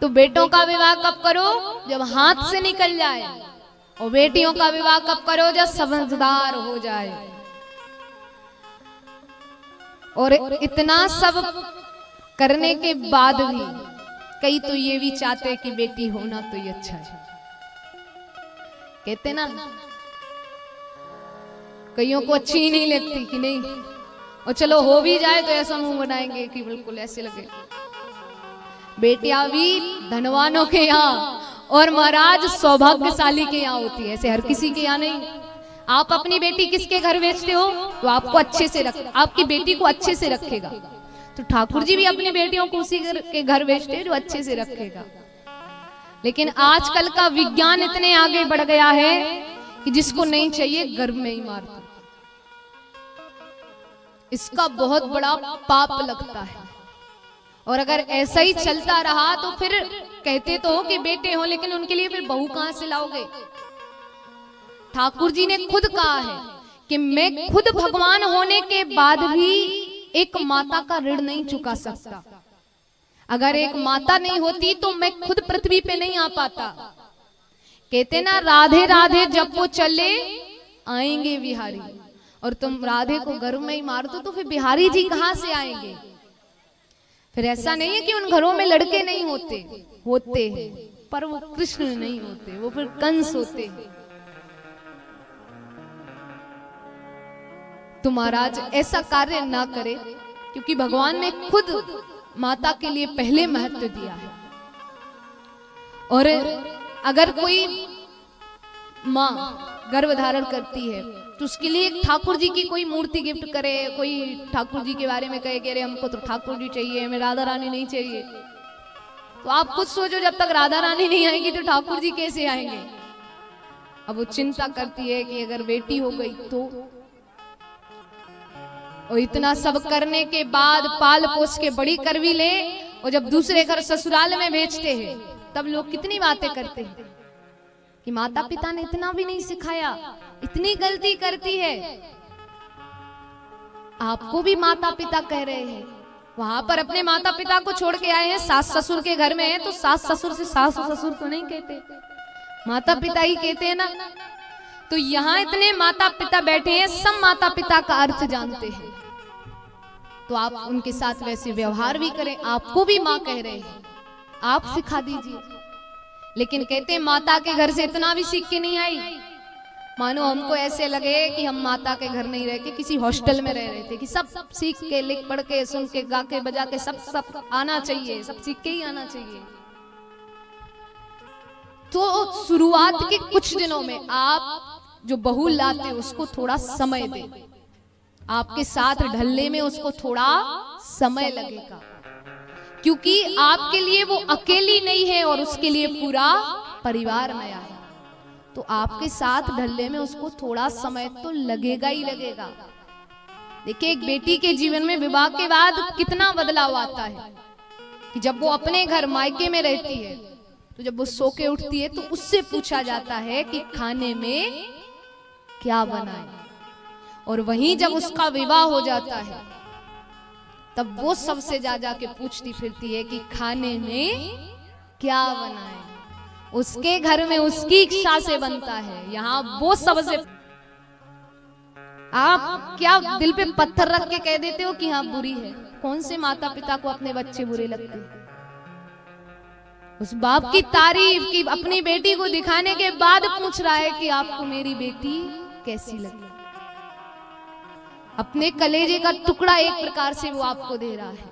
तो बेटों का विवाह कब करो? जब हाथ से निकल जाए, और बेटियों का विवाह कब करो? जब समझदार हो जाए। और इतना सब करने के बाद भी कई तो ये भी चाहते कि बेटी होना तो ये अच्छा है, कहते ना, कईयों को अच्छी ही नहीं लगती कि नहीं, और चलो हो भी जाए तो ऐसा मुंह बनाएंगे कि बिल्कुल ऐसे लगे। बेटियां भी धनवानों के यहाँ और महाराज सौभाग्यशाली के यहाँ होती है, ऐसे हर किसी के यहाँ नहीं। आप अपनी बेटी किसके घर भेजते हो? तो आपको अच्छे से आपकी बेटी को अच्छे से रखेगा। तो ठाकुर जी भी अपनी बेटियों को उसी के घर भेजते हैं जो अच्छे से रखेगा। लेकिन आजकल का विज्ञान इतने आगे बढ़ गया है कि जिसको नहीं चाहिए गर्भ में ही मारता। इसका बहुत बड़ा पाप लगता है। और अगर ऐसा ही चलता रहा तो फिर कहते तो हो कि बेटे हो, लेकिन उनके लिए फिर बहू कहां से लाओगे? ठाकुर जी ने खुद कहा है कि मैं खुद भगवान होने के बाद भी एक माता का ऋण नहीं चुका सकता। अगर एक माता नहीं होती तो मैं खुद पृथ्वी पे नहीं आ पाता। कहते ना, राधे राधे जब वो चले आएंगे बिहारी, और तुम राधे को गर्भ में ही मार दो तो फिर बिहारी जी कहां से आएंगे? फिर ऐसा नहीं है कि उन घरों में लड़के नहीं होते, होते हैं, पर वो कृष्ण नहीं होते, वो फिर कंस होते हैं। तो महाराज ऐसा कार्य ना करे, क्योंकि भगवान ने खुद माता के लिए पहले महत्व दिया है। और अगर कोई माँ गर्भ धारण करती है तो उसके लिए ठाकुर जी की कोई मूर्ति गिफ्ट करे, कोई ठाकुर जी के बारे में कहे कि अरे हमको तो ठाकुर जी चाहिए, हमें राधा रानी नहीं चाहिए। तो आप खुद सोचो, जब तक राधा रानी नहीं आएगी तो ठाकुर जी कैसे आएंगे? अब वो चिंता करती है कि अगर बेटी हो गई तो। और इतना सब करने के बाद पाल पोस के बड़ी कर भी ले, और जब दूसरे घर ससुराल में भेजते हैं तब लोग कितनी बातें करते हैं कि माता पिता ने इतना भी नहीं सिखाया, इतनी गलती करती है। आपको भी माता पिता कह रहे हैं, वहां पर अपने माता पिता को छोड़ के आए हैं, सास ससुर के घर में है तो सास ससुर से सास ससुर तो नहीं कहते, माता पिता ही कहते हैं ना। तो यहाँ इतने माता पिता बैठे हैं, सब माता पिता का अर्थ जानते हैं, तो आप उनके साथ वैसे व्यवहार भी करें। आपको भी माँ कह रहे हैं, आप सिखा दीजिए। लेकिन कहते हैं माता के घर से इतना भी सीख के नहीं आई। मानो हमको ऐसे लगे कि हम माता के घर नहीं रह के किसी हॉस्टल में रह रहे थे, कि सब सीख के, लिख पढ़ के, सुन के, गा के, बजा के सब आना चाहिए, सब सीख के ही आना चाहिए। तो शुरुआत के कुछ दिनों में आप जो बहू लाते उसको थोड़ा समय दे, आपके साथ ढलने में उसको थोड़ा समय लगेगा, क्योंकि आपके लिए वो अकेली नहीं है और उसके लिए पूरा परिवार नया है। तो आपके साथ ढलने में उसको थोड़ा समय तो लगेगा ही लगेगा। देखिए, एक बेटी के जीवन में विवाह के बाद कितना बदलाव आता है कि जब वो अपने घर मायके में रहती है तो जब वो सो के उठती है तो उससे पूछा जाता है कि खाने में क्या बनाए, और वहीं जब उसका विवाह हो जाता है तब वो सबसे जा के पूछती फिरती है कि खाने में क्या बनाए। उसके घर में उसकी इच्छा से बनता है, यहाँ वो सबसे। आप क्या दिल पे पत्थर रख के कह देते हो कि हाँ बुरी है? कौन से माता पिता को अपने बच्चे बुरे लगते हैं? उस बाप की तारीफ की अपनी बेटी को दिखाने के बाद पूछ रहा है कि आपको मेरी बेटी कैसी लगी। अपने कलेजे का टुकड़ा एक प्रकार से वो आपको दे रहा है,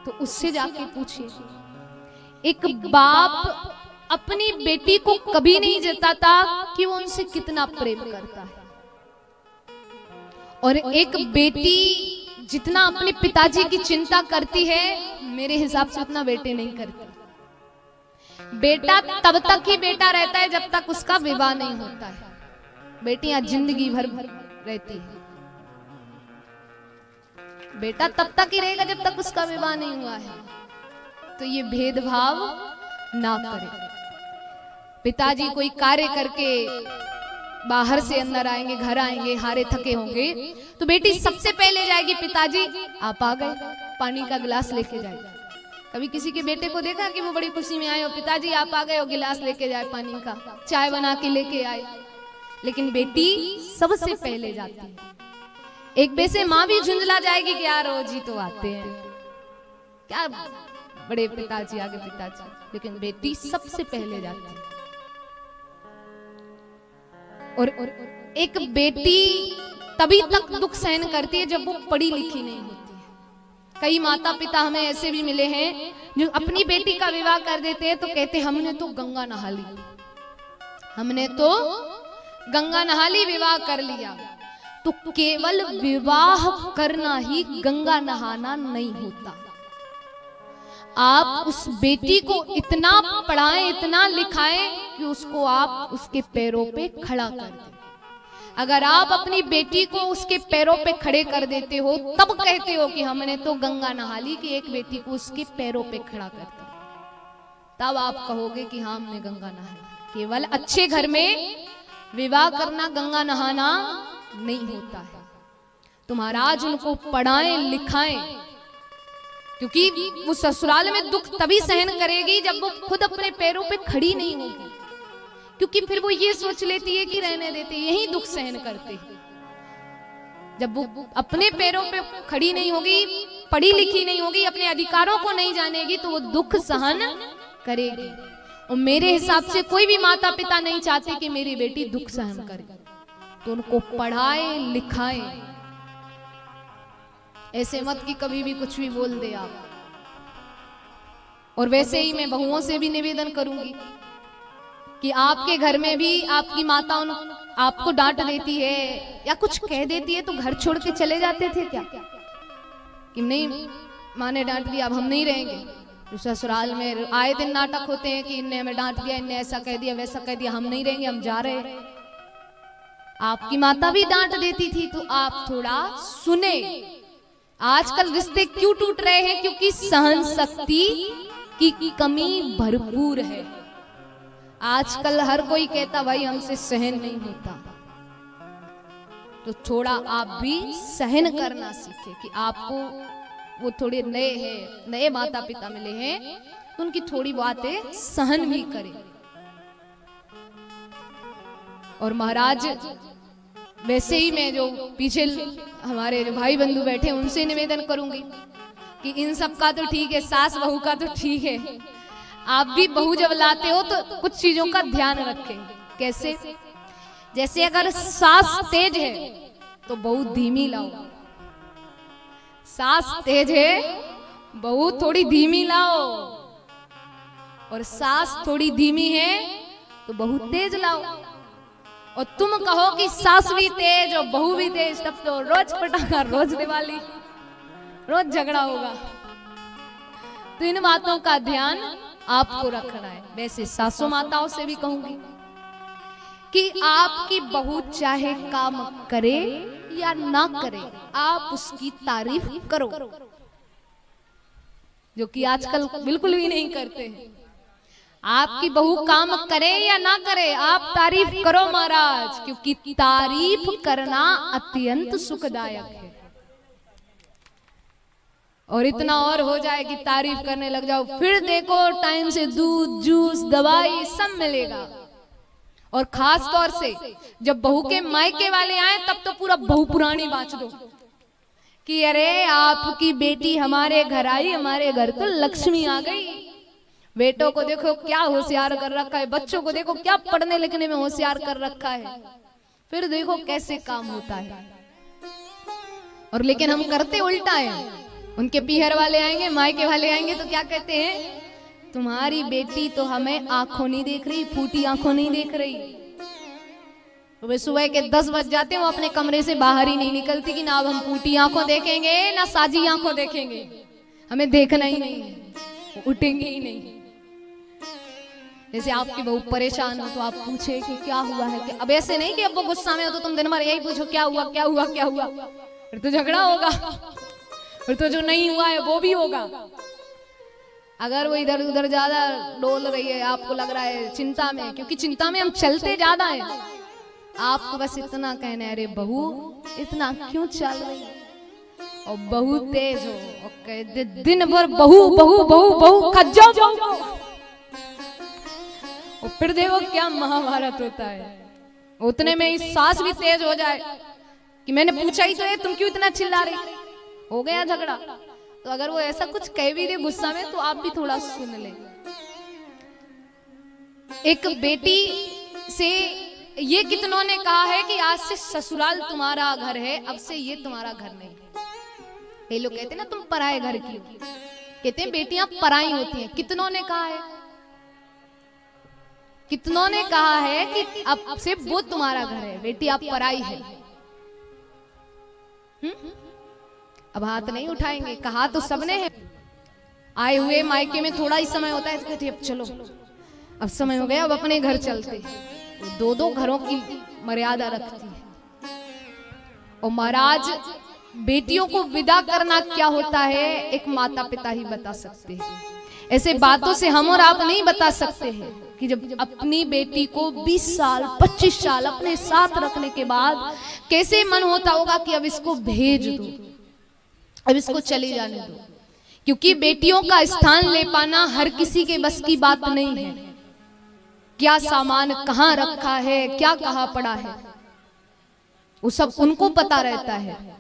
तो उससे जाके पूछिए। एक बाप अपनी बेटी को कभी नहीं जताता कि वो उनसे कितना प्रेम करता है, और एक बेटी जितना अपने पिताजी की चिंता करती है, मेरे हिसाब से उतना बेटे नहीं करते। बेटा तब तक ही बेटा रहता है जब तक उसका विवाह नहीं होता है। बेटियां जिंदगी भर रहती है, बेटा तब तक ही रहेगा जब तक उसका विवाह नहीं हुआ है। तो ये भेदभाव ना करें। पिताजी कोई कार्य करके बाहर से अंदर आएंगे, घर आएंगे, हारे थके होंगे, तो बेटी सबसे पहले जाएगी, पिताजी आप आ गए, पानी का गिलास लेके जाएगी। कभी किसी के बेटे को देखा कि वो बड़ी खुशी में आए हो, पिताजी आप आ गए हो, गिलास लेके जाए पानी का, चाय बना के लेके आए। लेकिन बेटी सबसे पहले जाती है। एक वैसे माँ भी झुंझला जाएगी कि यार रोज ही तो आते हैं, क्या बड़े पिताजी आगे पिताजी, लेकिन बेटी सबसे पहले जाती है। और एक बेटी तभी तक दुख सहन करती है जब वो पढ़ी लिखी नहीं होती है। कई माता पिता हमें ऐसे भी मिले हैं जो अपनी बेटी का विवाह कर देते हैं तो कहते हैं हमने तो गंगा नहा ली, हमने तो गंगा नहा ली, विवाह कर लिया। तो केवल विवाह करना ही गंगा नहाना नहीं होता। आप उस बेटी को इतना पढ़ाएं, इतना लिखाएं कि उसको आप उसके पैरों पे खड़ा कर दें। अगर आप अपनी बेटी को उसके पैरों पे खड़े कर देते हो तब कहते हो कि हमने तो गंगा नहा ली, कि एक बेटी को उसके पैरों पे खड़ा करते, तब आप कहोगे कि हाँ हमने गंगा नहाई। केवल अच्छे घर में विवाह करना गंगा नहाना नहीं होता है। तो महाराज उनको पढ़ाएं लिखाएं, क्योंकि वो ससुराल में दुख तभी सहन करेगी जब वो खुद अपने पैरों पे खड़ी नहीं होगी। क्योंकि फिर वो ये सोच लेती है कि रहने देते, यही दुख सहन करते हैं। जब वो अपने पैरों पे खड़ी नहीं होगी, पढ़ी लिखी नहीं होगी, अपने अधिकारों को नहीं जानेगी, तो वो दुख सहन करेगी। और मेरे हिसाब से कोई भी माता पिता नहीं चाहते कि मेरी बेटी दुख सहन करे, तो उनको पढ़ाए लिखाए। ऐसे मत कि कभी भी कुछ भी बोल दे आप। और वैसे ही मैं बहुओं से भी निवेदन करूंगी कि आपके घर में भी आपकी माता आपको डांट देती है या कुछ कह देती है तो घर छोड़ के चले जाते थे क्या? कि नहीं माँ ने डांट दिया अब हम नहीं रहेंगे। तो ससुराल में आए दिन नाटक होते हैं कि इनने हमें डांट दिया, इनने ऐसा कह दिया, वैसा कह दिया, हम नहीं रहेंगे, हम जा रहे। आपकी माता भी डांट देती थी तो आप थोड़ा सुने। आजकल रिश्ते क्यों टूट रहे हैं? क्योंकि सहन शक्ति की कमी भरपूर है। आजकल हर कोई कहता भाई हमसे सहन नहीं होता। तो थोड़ा आप भी सहन करना सीखे कि आपको वो थोड़े नए हैं, नए माता पिता मिले हैं, तो उनकी थोड़ी बातें सहन भी करें। और महाराज वैसे ही मैं जो पीछे हमारे जो भाई बंधु बैठे उनसे निवेदन करूंगी कि इन सब का तो ठीक है, सास बहू का तो ठीक है, आप भी बहू जब लाते हो तो कुछ चीजों का ध्यान रखें। कैसे? जैसे अगर सास तेज है तो बहू धीमी लाओ, सास तेज है बहू थोड़ी धीमी लाओ, और सास थोड़ी धीमी है तो बहू तेज लाओ। और तुम कहो कि सास भी तेज और बहू भी तेज, तब तो रोज पटाखा, रोज दिवाली, रोज झगड़ा होगा। तो इन बातों का ध्यान आपको रखना है। वैसे सासू माताओं से भी कहूंगी कि आपकी बहू चाहे काम करे या ना करे, आप उसकी तारीफ करो, जो कि आजकल बिल्कुल भी नहीं करते हैं। आपकी बहू काम करे या ना करे, आप तारीफ करो महाराज, क्योंकि तारीफ करना अत्यंत सुखदायक है। और इतना और हो जाए कि तारीफ करने लग जाओ, फिर देखो टाइम से दूध, जूस, दवाई सब मिलेगा। और खास तौर से जब बहू के मायके वाले आए तब तो पूरा बहू पुरानी बाँच दो कि अरे आपकी बेटी हमारे घर आई, हमारे घर तो लक्ष्मी आ गई। बेटों को देखो क्या होशियार कर रखा है, बच्चों को देखो क्या पढ़ने लिखने में होशियार कर रखा है, फिर देखो कैसे काम होता है। और लेकिन हम करते उल्टा है। उनके पीहर वाले आएंगे, मायके वाले आएंगे तो क्या कहते हैं, तुम्हारी बेटी तो हमें आंखों नहीं देख रही, फूटी आंखों नहीं देख रही। तो वे सुबह के 10 बज जाते हैं, वो अपने कमरे से बाहर ही नहीं निकलती कि ना अब हम फूटी आंखों देखेंगे ना साजी आंखों देखेंगे, हमें देखना ही नहीं, उठेंगे ही नहीं। जैसे आपकी बहू परेशान हो तो आप पूछे कि क्या हुआ है, क्या? अब ऐसे नहीं कि अब वो गुस्सा में हो तो तुम दिन भर यही पूछो क्या हुआ क्या हुआ क्या हुआ, फिर तो झगड़ा होगा, फिर तो जो नहीं हुआ है वो भी होगा। अगर वो इधर उधर ज्यादा डोल रही है, आपको लग रहा है चिंता में, क्योंकि चिंता में हम चलते ज्यादा है, आपको बस इतना कहना है अरे बहू इतना क्यों चल रही है, और बहू तेज हो और कहते दिन भर बहू बहू बहू बहू खज्जो बहू। और फिर देखो क्या महाभारत होता है। उतने में ही सास भी तेज हो जाए कि मैंने पूछा ही तो है, तुम क्यों इतना चिल्ला रही, हो गया झगड़ा। तो अगर वो ऐसा कुछ कह भी दे गुस्सा में तो आप भी थोड़ा सुन ले। एक बेटी से ये कितनों ने कहा है कि आज से ससुराल तुम्हारा घर है, अब से ये तुम्हारा घर नहीं। ये लोग कहते हैं ना तुम पराए घर की हो, कहते हैं बेटियां पराई होती हैं। कितनों ने कहा है, कितनों ने कहा है कि अब से वो तुम्हारा घर है, बेटी आप पराई है। अब हाथ नहीं उठाएंगे, कहा तो सबने है। आए हुए मायके में थोड़ा ही समय होता है तो कहते अब चलो, अब समय हो गया, अब अपने घर चलते। दो दो घरों की मर्यादा रखती है। और महाराज बेटियों को विदा करना क्या होता है एक माता पिता ही बता सकते हैं। ऐसे बातों से हम और आप नहीं बता सकते हैं कि जब अपनी बेटी को 20 साल 25 साल अपने साथ रखने के बाद कैसे मन होता होगा कि अब इसको भेज दो, अब इसको चले जाने दो। क्योंकि बेटियों का स्थान ले पाना हर किसी के बस की बात नहीं है। क्या सामान कहाँ रखा है, क्या कहाँ पड़ा है, वो सब उनको पता रहता है।